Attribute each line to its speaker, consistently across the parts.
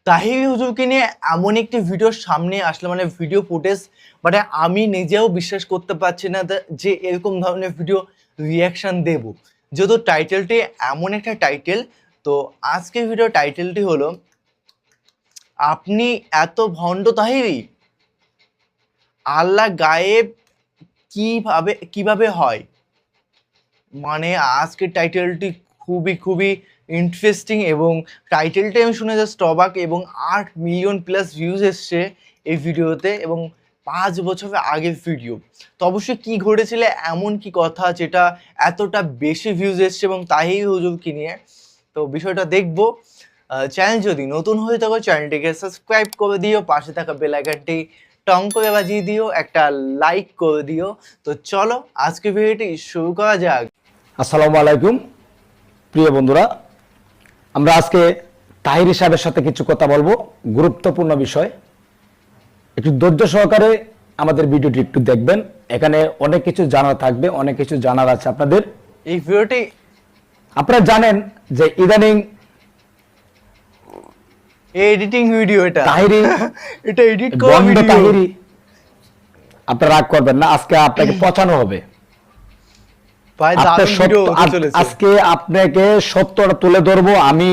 Speaker 1: তাহির হুজুরকে নিয়ে এমন একটি ভিডিওর সামনে আসলে মানে ভিডিও ফুটেজ, মানে আমি নিজেও বিশ্বাস করতে পারছি না যে এরকম ধরনের ভিডিও রিয়াকশন দেব। যেহেতু টাইটেলটি এমন একটা টাইটেল, তো আজকের ভিডিও টাইটেলটি হলো আপনি এত ভণ্ড তাহিরি, আল্লাহ গায়েব কিভাবে হয়। মানে আজকের টাইটেলটি খুবই খুবই ইন্টারেস্টিং এবং টাইটেলটি আমি শুনে জাস্ট অবাক। এবং 8 মিলিয়ন প্লাস ভিউজ এসছে এই ভিডিওতে এবং 5 বছরের আগের ভিডিও। তো অবশ্যই কী ঘটেছিল, এমন কি কথা যেটা এতটা বেশি ভিউজ এসছে এবং তাহির হুজুরকে নিয়ে, তো বিষয়টা দেখবো। চ্যানেল যদি নতুন হয়ে থাকো চ্যানেলটিকে সাবস্ক্রাইব করে দিও, পাশে থাকা বেল আইকনটি টং করে বাজিয়ে দিও, একটা লাইক করে দিও। তো চলো আজকে ভিডিওটি শুরু করা যাক।
Speaker 2: আসসালামু আলাইকুম প্রিয় বন্ধুরা, আমরা আজকে তাহির সাহেবের সাথে কিছু কথা বলবো, গুরুত্বপূর্ণ বিষয়। একটু ধৈর্য সহকারে আমাদের ভিডিওটি একটু দেখবেন, এখানে অনেক কিছু জানার থাকবে, অনেক কিছু জানার আছে আপনাদের।
Speaker 1: এই ভিডিওটি
Speaker 2: আপনারা জানেন যে ইদানিং
Speaker 1: এডিটিং ভিডিও, এটা
Speaker 2: তাহিরি
Speaker 1: এটা এডিট করা
Speaker 2: বন্ধ
Speaker 1: ভিডিও।
Speaker 2: তাহিরি, আপনারা রাগ করবেন না, আজকে আপনাকে পচানো হবে।
Speaker 1: ভাই দারুণ ভিডিও হতে চলেছে।
Speaker 2: আজকে আপনাকে সত্যটা তুলে ধরবো আমি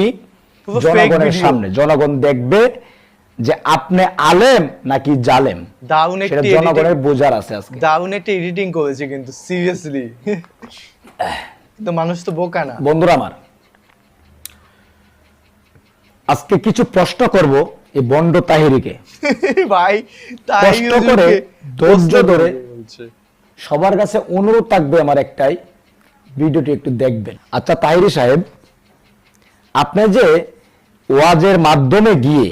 Speaker 1: পুরো fake
Speaker 2: জনগণের
Speaker 1: video।
Speaker 2: সামনে। জনগণ দেখবে যে আপনি আলেম নাকি জালেম,
Speaker 1: দারুণ
Speaker 2: সেটা
Speaker 1: একটি
Speaker 2: জনগণের বোঝার আছে আজকে।
Speaker 1: দারুণ একটি এডিটিং করেছে কিন্তু সিরিয়াসলি। তো মানুষ তো বোকা না।
Speaker 2: বন্ধুরা আমার, আজকে কিছু প্রশ্ন করব এই বন্ড তাহিরিকে।
Speaker 1: ভাই
Speaker 2: কষ্ট করে ধৈর্য ধরে সবার কাছে অনুরোধ থাকবে আমার একটাই, ভিডিওটি একটু দেখবেন। আচ্ছা তাহিরি সাহেব, আপনি যে ওয়াজের মাধ্যমে গিয়ে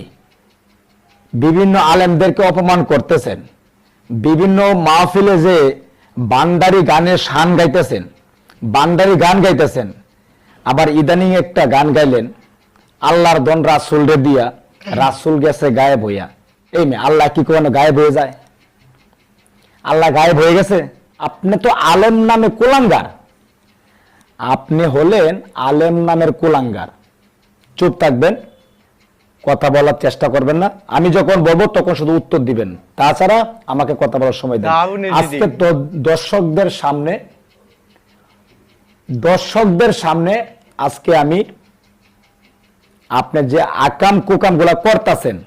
Speaker 2: বিভিন্ন আলেমদেরকে অপমান করতেছেন, বিভিন্ন মাহফিলে যে বান্দারি গানের শান গাইতেছেন, বান্দারি গান গাইতেছেন, আবার ইদানিং একটা গান গাইলেন আল্লাহর দন রাসুল রে দিয়া, রাসুল গেছে গায়েব হইয়া। এই মেয়ে, আল্লাহ কি কোনো গায়েব হয়ে যায়? আল্লাহ গায়েব হয়ে গেছে? আপনি তো আলেম নামে কুলাঙ্গার, আপনি হলেন আলেম নামের কুলাঙ্গার। চুপ থাকবেন, কথা বলার চেষ্টা করবেন না। আমি যখন বলবো তখন শুধু উত্তর দিবেন, তাছাড়া আমাকে কথা বলার সময় দেন। আজকে তো দর্শকদের সামনে আজকে আমি আপনি যে আকাম কুকাম গুলা করতেছেন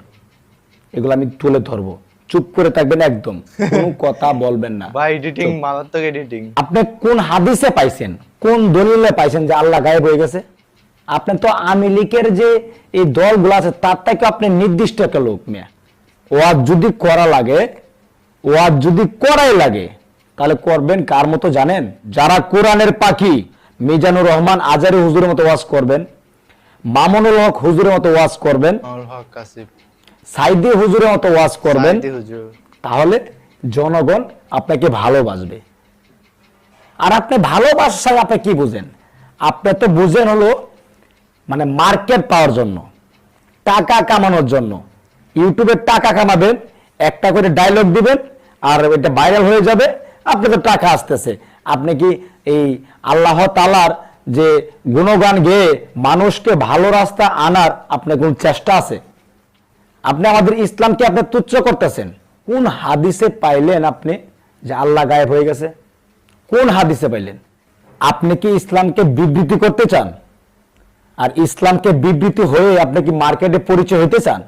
Speaker 2: এগুলো আমি তুলে ধরবো। চুপ করে থাকবেন, একদম কোনো কথা বলবেন না।
Speaker 1: ভাই এডিটিং মারাত্মক এডিটিং।
Speaker 2: আপনি কোন হাদিসে পাইছেন, কোন দলিলে পাইছেন যে আল্লাহ গায়েব হয়ে গেছে? আপনি তো আওয়ামী লীগের যে এই দলগুলো আছে তার থেকে আপনি নির্দিষ্ট একটা লোক। মেয়ে, ওয়াজ যদি করা লাগে, ওয়াজ যদি করাই লাগে, তাহলে করবেন কার মতো জানেন? যারা কোরআনের পাখি, মিজানুর রহমান আজারি হুজুরের মতো ওয়াজ করবেন, মামুনুল হক হুজুরের মতো ওয়াজ করবেন, সাইদি হুজুরের মতো ওয়াজ করবেন, তাহলে জনগণ আপনাকে ভালোবাসবে। আর আপনি ভালোবাসায় আপনি কি বুঝেন? আপনি তো বুঝেন হলো মানে মার্কেট পাওয়ার জন্য, টাকা কামানোর জন্য। ইউটিউবে টাকা কামাবেন, একটা করে ডায়লগ দিবেন আর এটা ভাইরাল হয়ে যাবে, আপনাদের টাকা আসতেছে। আপনি কি এই আল্লাহ তাআলার যে গুণগান গেয়ে মানুষকে ভালো রাস্তা আনার আপনার কোন চেষ্টা আছে? আপনি আমাদের ইসলামকে আপনি তুচ্ছ করতেছেন। কোন হাদিসে পাইলেন আপনি যে আল্লাহ গায়েব হয়ে গেছে? কোন হাদিসে পাইলেন? আপনি কি ইসলামকে বিবৃতি করতে চান? আর ইসলামকে বিবৃতি হয়ে আপনি কি মার্কেটে পরিচয় হতে চান?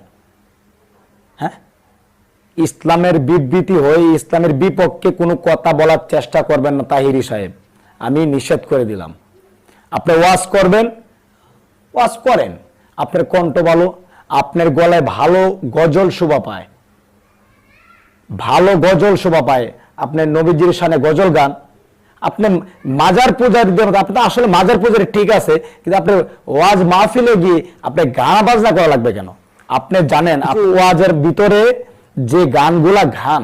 Speaker 2: হ্যাঁ, ইসলামের বিবৃতি হয়ে ইসলামের বিপক্ষে কোনো কথা বলার চেষ্টা করবেন না তাহিরি সাহেব, আমি নিষেধ করে দিলাম। আপনি ওয়াজ করবেন, ওয়াজ করেন, আপনার কণ্ঠ ভালো, আপনার গলায় ভালো গজল শোভা পায়, ভালো গজল শোভা পায়, আপনার নবীজির শানে গজল গান। আপনি মাজার পূজার, আপনি আসলে মাজার পূজার ঠিক আছে, কিন্তু আপনি ওয়াজ মাহফিলে গিয়ে আপনি গান বাজনা করা লাগবে কেন? আপনি জানেন ওয়াজের ভিতরে যে গানগুলা গান,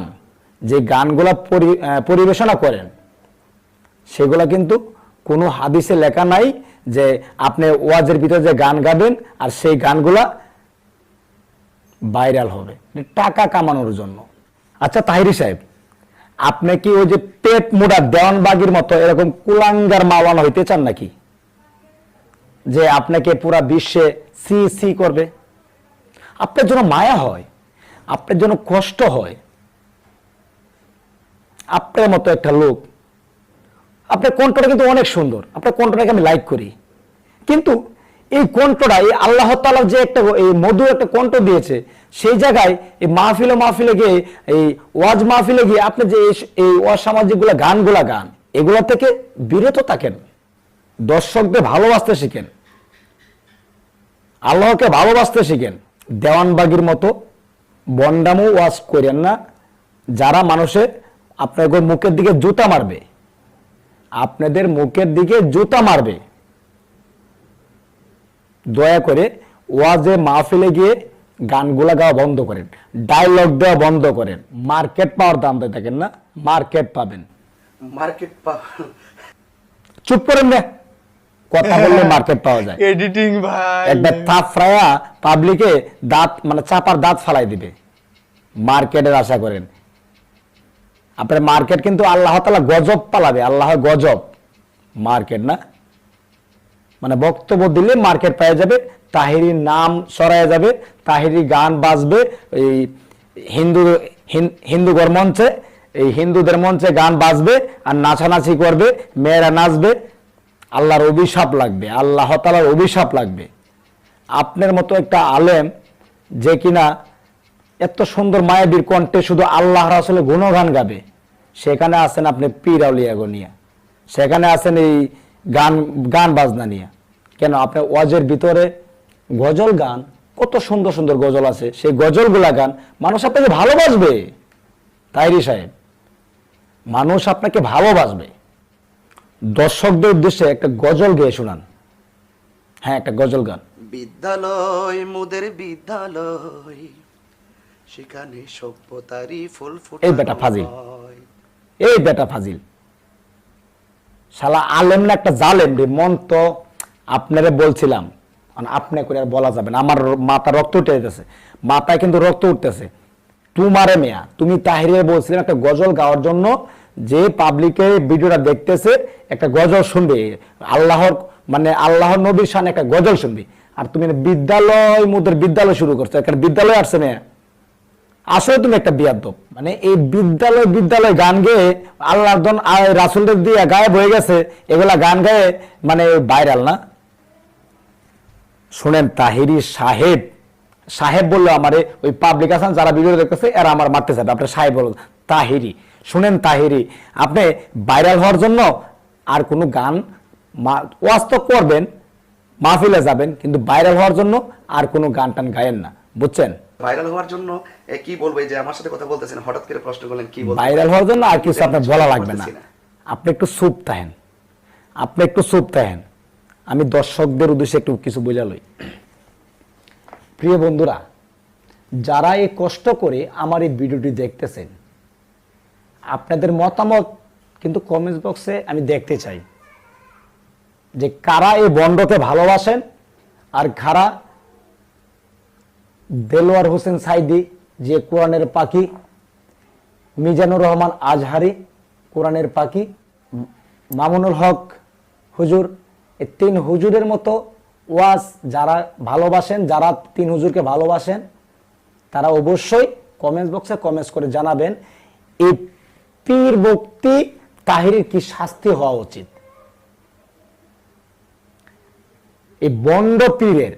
Speaker 2: যে গানগুলা পরিবেশনা করেন, সেগুলা কিন্তু কোনো হাদিসে লেখা নাই যে আপনি ওয়াজের ভিতরে যে গান গাবেন আর সেই গানগুলা ভাইরাল হবে টাকা কামানোর জন্য। আচ্ছা তাহিরি সাহেব, আপনি কি ওই যে পেট মোড়া দেওয়ানবাগির মতো এরকম কুলাঙ্গার মাওলানা হইতে চান নাকি, যে আপনাকে পুরা বিশ্বে সি সি করবে? আপনার জন্য মায়া হয়, আপনার জন্য কষ্ট হয়। আপনার মতো একটা লোক, আপনার কণ্ঠটা কিন্তু অনেক সুন্দর, আপনার কণ্ঠটাকে আমি লাইক করি, কিন্তু এই কণ্ঠটা, এই আল্লাহ তাআলা যে একটা এই মধুর একটা কণ্ঠ দিয়েছে, সেই জায়গায় এই মাহফিলে গিয়ে, এই ওয়াজ মাহফিলে গিয়ে আপনি যে এই অসামাজিক গানগুলা গান, এগুলা থেকে বিরত থাকেন। দর্শকদের ভালোবাসতে শিখেন, আল্লাহকে ভালোবাসতে শিখেন। দেওয়ানবাগির মতো বন্ডামো ওয়াজ করেন না, যারা মানুষের আপনাদের মুখের দিকে জুতা মারবে, আপনাদের মুখের দিকে জুতা মারবে। দয়া করে ওয়াজে মাহফিলে গিয়ে গানগুলা গাওয়া বন্ধ করেন, ডায়লগ দেওয়া বন্ধ করেন। মার্কেট পাওয়ার দাম দিয়ে থাকেন না, মার্কেট পাবেন। চুপ করেন না, কথা বললে মার্কেট পাওয়া যায়।
Speaker 1: এডিটিং ভাই
Speaker 2: একটা থাপ ফ্রায়া পাবলিকে দাঁত মানে চাপার দাঁত ফালাই দিবে, মার্কেটের আশা করেন। আপনার মার্কেট কিন্তু আল্লাহ তাআলা গজব পালাবে, আল্লাহ গজব, মার্কেট না। মানে বক্তব্য দিলে মার্কেট পাওয়া যাবে, তাহিরির নাম সরাইয়া যাবে, তাহিরি গান বাজবে, এই হিন্দুগর মঞ্চে, এই হিন্দুদের মঞ্চে গান বাজবে আর নাচানাচি করবে, মেয়েরা নাচবে। আল্লাহর অভিশাপ লাগবে, আল্লাহ তাআলার অভিশাপ লাগবে। আপনার মতো একটা আলেম যে কিনা এত সুন্দর মায়াবীর কণ্ঠে শুধু আল্লাহ রাসূলের গুণগান গাবে, সেখানে আছেন আপনি পীর আউলিয়া নিয়া, সেখানে আছেন এই গান বাজনা নিয়ে। কেন আপনার ওয়াজের ভিতরে গজল গান, কত সুন্দর সুন্দর গজল আছে, সেই গজলগুলা গান, মানুষ আপনাকে ভালোবাসবে। তাইরি সাহেব, মানুষ আপনাকে ভালোবাসবে। দর্শকদের উদ্দেশ্যে একটা গজল গেয়ে শোনান। হ্যাঁ, একটা গজল গান।
Speaker 3: বিদ্যালয় মোদের বিদ্যালয়, সেখানে সভ্যতারই ফুল ফুটে।
Speaker 2: এই বেটা ফাজিল, এই বেটা ফাজিল, শালা আলেম না একটা জালেম রে। মন তো আপনারে বলছিলাম, আপনি করে আর বলা যাবে না, আমার মাথা রক্ত উঠে যেতেছে, মাথায় কিন্তু রক্ত উঠতেছে। তোমারে মেয়া, তুমি তাহিরে বলছিলেন একটা গজল গাওয়ার জন্য, যে পাবলিকে ভিডিওটা দেখতেছে একটা গজল শুনবে, আল্লাহর মানে আল্লাহর নবীর শানে একটা গজল শুনবে, আর তুমি বিদ্যালয় মোদের বিদ্যালয় শুরু করছো। একটা বিদ্যালয় আসছে মেয়া, আসলে তুমি একটা বিয়াদব। মানে এই বিদ্যালয় গান গেয়ে আল্লাহ রাসূলদের দিয়ে গায়েব হয়ে গেছে, এগুলা গান গায়ে মানে ভাইরাল না। শুনেন, তাহিরি সাহেব বললো আমারে, ওই পাবলিক আছেন যারা ভিডিও দেখতেছে এরা আমার মারতে চায়, আপনার সাহেব বলল তাহিরি। শুনেন তাহিরি, আপনি ভাইরাল হওয়ার জন্য আর কোনো গান ওয়াজ তো করবেন, মাহফিলে যাবেন, কিন্তু ভাইরাল হওয়ার জন্য আর কোনো গান টান গায়েন না, বুঝছেন?
Speaker 3: ভাইরাল হওয়ার জন্য কি বলবো, এই যে আমার সাথে কথা বলতেছেন, হঠাৎ করে প্রশ্ন করলেন কি বলবো।
Speaker 2: ভাইরাল হওয়ার জন্য আর কিছু আপনার বলা লাগবে না, আপনি একটু চুপ থাকেন, আপনি একটু চুপ থাকেন। আমি দর্শকদের উদ্দেশ্যে একটু কিছু বোঝালই। প্রিয় বন্ধুরা, যারা এই কষ্ট করে আমার এই ভিডিওটি দেখতেছেন, আপনাদের মতামত কিন্তু কমেন্ট বক্সে আমি দেখতে চাই, যে কারা এই বন্ডকে ভালোবাসেন আর কারা দেলোয়ার হোসেন সাইদি, যে কোরআনের পাখি, মিজানুর রহমান আজহারি কোরআনের পাখি, মামুনুল হক হুজুর, এই তিন হুজুরের মতো ওয়াজ যারা ভালোবাসেন, যারা তিন হুজুরকে ভালোবাসেন, তারা অবশ্যই কমেন্টস বক্সে কমেন্টস করে জানাবেন এই পীর মুফতি তাহিরের কি শাস্তি হওয়া উচিত, এই বন্ড পীরের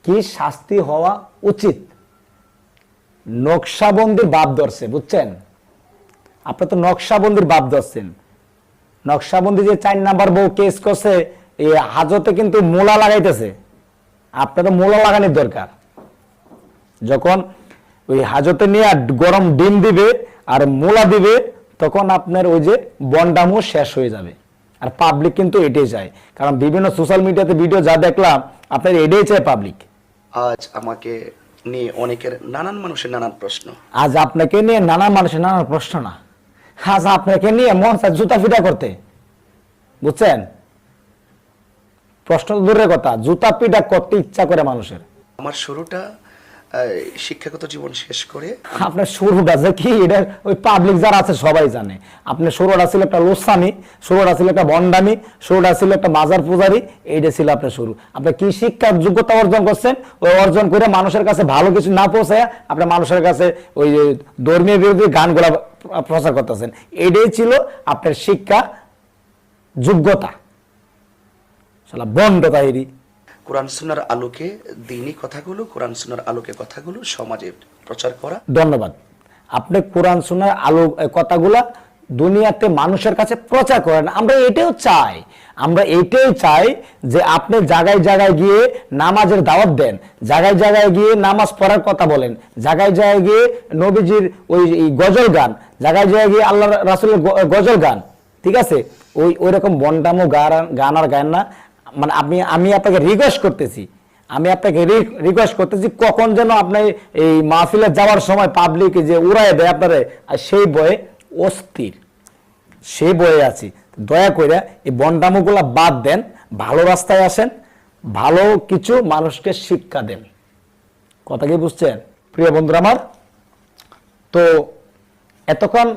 Speaker 2: কি শাস্তি হওয়া উচিত। নকশাবন্দির বাপ ধরছে, বুঝছেন? আপনি তো নকশাবন্দির বাপ ধরছেন। নকশাবন্দি যে 4 নাম্বার বউ কেস করছে, এই হাজতে কিন্তু মোলা লাগাইতেছে। আপনার তো মোলা লাগানোর দরকার। যখন ওই হাজতে নিয়ে গরম ডিম দিবে আর মোলা দিবে, তখন আপনার ওই যে বন্ডামো শেষ হয়ে যাবে। আর পাবলিক কিন্তু এটাই চায়, কারণ বিভিন্ন সোশ্যাল মিডিয়াতে ভিডিও যা দেখলাম, আপনার এটাই চায় পাবলিক।
Speaker 3: আজ আমাকে নিয়ে অনেকের নানান মানুষের নানান প্রশ্ন।
Speaker 2: আজ আপনাকে নিয়ে নানান মানুষের নানান প্রশ্ন না, আজ আপনাকে নিয়ে মন চায় জুতা ফিটা করতে, বুঝছেন? প্রশ্ন দূরের কথা, জুতা পিটা করতে ইচ্ছা করে মানুষের।
Speaker 3: আমার শুরুটা শিক্ষাগত জীবন শেষ করে
Speaker 2: আপনার শুরুটা যে কি, এটা ওই পাবলিক যারা আছে সবাই জানে। আপনার শুরুটা ছিল একটা লোসামি, শুরুটা ছিল একটা বন্ডামি, শুরুটা ছিল একটা মাজার পূজারি, এইটা ছিল আপনার শুরু। আপনি কি শিক্ষার যোগ্যতা অর্জন করছেন, ওই অর্জন করে মানুষের কাছে ভালো কিছু না পৌঁছায় আপনার মানুষের কাছে ওই ধর্মীয় বিরোধী গানগুলা প্রচার করতেছেন। এটাই ছিল আপনার শিক্ষা যোগ্যতা। শালা বন্ড তাহিরি।
Speaker 3: কোরআন সুন্নাহর আলোকে দ্বীনি কথাগুলো, কোরআন সুন্নাহর আলোকে কথাগুলো সমাজে প্রচার করা।
Speaker 2: ধন্যবাদ। আপনি কোরআন সুন্নাহর আলো কথাগুলা দুনিয়াতে মানুষের কাছে প্রচার করেন। আমরা এটাও চাই, আমরা এটাই চাই যে আপনি জায়গায় জায়গায় গিয়ে নামাজের দাওয়াত দেন, জায়গায় জায়গায় গিয়ে নামাজ পড়ার কথা বলেন, জায়গায় জায়গায় গিয়ে নবীজির ওই গজল গান, জায়গায় জায়গায় গিয়ে আল্লাহ রাসূলের গজল গান, ঠিক আছে? ওই রকম বন্ডামো গান আর গান না। মানে আমি আপনাকে রিকোয়েস্ট করতেছি, কখন যেন আপনার এই মাহফিলে যাওয়ার সময় পাবলিক যে উড়ায় দেয় আপনারে, আর সেই বয়ে অস্থির, সেই বয়ে আছি। দয়া করে এই বন্ডামোগুলা বাদ দেন, ভালো রাস্তায় আসেন, ভালো কিছু মানুষকে শিক্ষা দেন। কথা কি বুঝছেন প্রিয় বন্ধুরা আমার? তো এতক্ষণ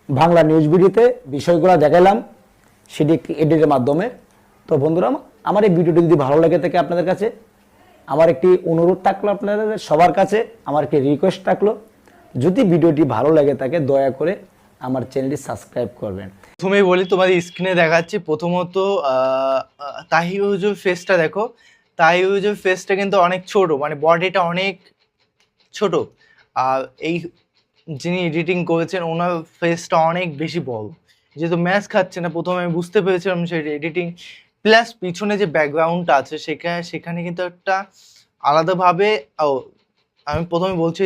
Speaker 2: বাংলা নিউজ ভিডিওতে বিষয়গুলো দেখালাম সেটি এডিটের মাধ্যমে। তো বন্ধুরা আমার এই ভিডিওটি যদি ভালো লাগে থাকে আপনাদের কাছে আমার একটি অনুরোধ থাকলো, আপনাদের সবার কাছে আমার একটি রিকোয়েস্ট থাকলো, যদি ভিডিওটি ভালো লাগে থাকে দয়া করে আমার চ্যানেলটি সাবস্ক্রাইব করবেন।
Speaker 1: প্রথমেই বলি, তোমাদের স্ক্রিনে দেখাচ্ছি প্রথমত তাহির হুজুর ফেসটা দেখো। তাহির হুজুর ফেসটা কিন্তু অনেক ছোট, মানে বডিটা অনেক ছোট। আর এই যিনি এডিটিং করেছেন ওনার ফেসটা অনেক বেশি বড়, যেহেতু ম্যাচ খাচ্ছে না। প্রথমে আমি বুঝতে পেরেছিলাম সেই এডিটিং, প্লাস পিছনে যে ব্যাকগ্রাউন্ডটা আছে সেখানে কিন্তু একটা আলাদাভাবে আমি প্রথমে বলছি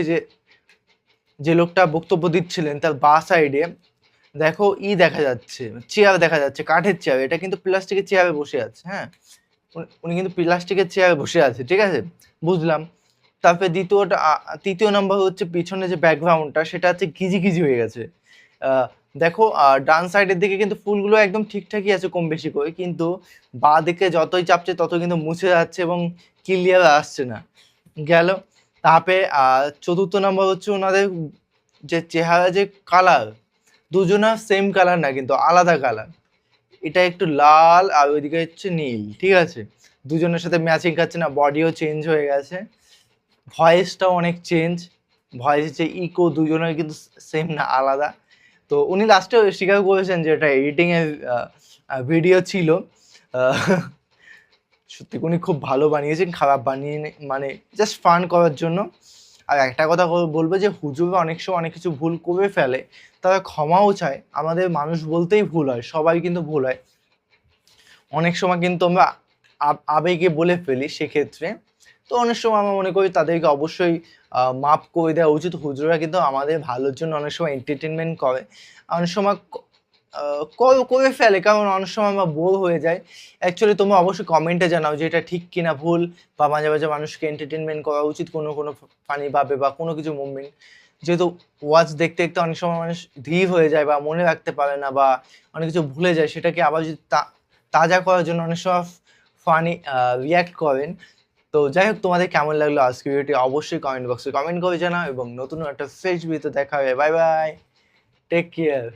Speaker 1: যে লোকটা বক্তব্য দিচ্ছিলেন তার বাঁ সাইডে দেখো দেখা যাচ্ছে, চেয়ার দেখা যাচ্ছে, কাঠের চেয়ার। এটা কিন্তু প্লাস্টিকের চেয়ারে বসে আছে। হ্যাঁ, উনি কিন্তু প্লাস্টিকের চেয়ারে বসে আছে, ঠিক আছে, বুঝলাম। তারপরে তৃতীয় নাম্বার হচ্ছে পিছনে যে ব্যাকগ্রাউন্ডটা সেটা হচ্ছে ঘিজি হয়ে গেছে। দেখো ডান সাইডের দিকে কিন্তু ফুলগুলো একদম ঠিকঠাকই আছে কম বেশি করে, কিন্তু বাঁ দিকে যতই চাপছে তত কিন্তু মুছে যাচ্ছে এবং ক্লিয়ার আসছে না। গেল। তারপরে চতুর্থ নাম্বার হচ্ছে ওনাদের যে চেহারা যে কালার, দুজনের সেম কালার না কিন্তু আলাদা কালার। এটা একটু লাল আর ওইদিকে হচ্ছে নীল, ঠিক আছে, দুজনের সাথে ম্যাচিং খাচ্ছে না। বডিও চেঞ্জ হয়ে গেছে, ভয়েসটাও অনেক চেঞ্জ, ভয়েস যে ইকো দুজনের কিন্তু সেম না, আলাদা। তো উনি লাস্টে স্বীকার করেছেন যে এটা এডিটিংয়ের ভিডিও ছিল। সত্যি উনি খুব ভালো বানিয়েছেন, খারাপ বানিয়ে মানে জাস্ট ফান করার জন্য। আর একটা কথা বলবো যে হুজুর অনেক সময় অনেক কিছু ভুল করে ফেলে, তারা ক্ষমাও চায়। আমাদের মানুষ বলতেই ভুল হয়, সবাই কিন্তু ভুল হয়। অনেক সময় কিন্তু আমরা আবেগে বলে ফেলি সেক্ষেত্রে। তো অনেক সময় আমরা মনে করি তাদেরকে অবশ্যই মাফ করে দেওয়া উচিত। হুজুররা কিন্তু আমাদের ভালোর জন্য অনেক সময় এন্টারটেনমেন্ট করে, অনেক সময় করে ফেলে, কারণ অনেক সময় আমরা বোর হয়ে যাই। অ্যাকচুয়ালি তোমরা অবশ্যই কমেন্টে জানাও যে এটা ঠিক কিনা ভুল, বা মাঝে মাঝে মানুষকে এন্টারটেনমেন্ট করা উচিত কোনো ফানিভাবে বা কোনো কিছু মুভমেন্ট। যেহেতু ওয়াচ দেখতে দেখতে অনেক সময় মানুষ ধীর হয়ে যায় বা মনে রাখতে পারে না বা অনেক কিছু ভুলে যায়, সেটাকে আবার যদি তাজা করার জন্য অনেক সময় ফানি রিয়াক্ট করেন। তো যাই হোক, তোমাদের কেমন লাগলো আজকে ভিডিওটি অবশ্যই কমেন্ট বক্সে কমেন্ট করে জানাও, এবং নতুন একটা ফ্রেশ ভিডিওতে দেখা হবে। Bye bye, take care.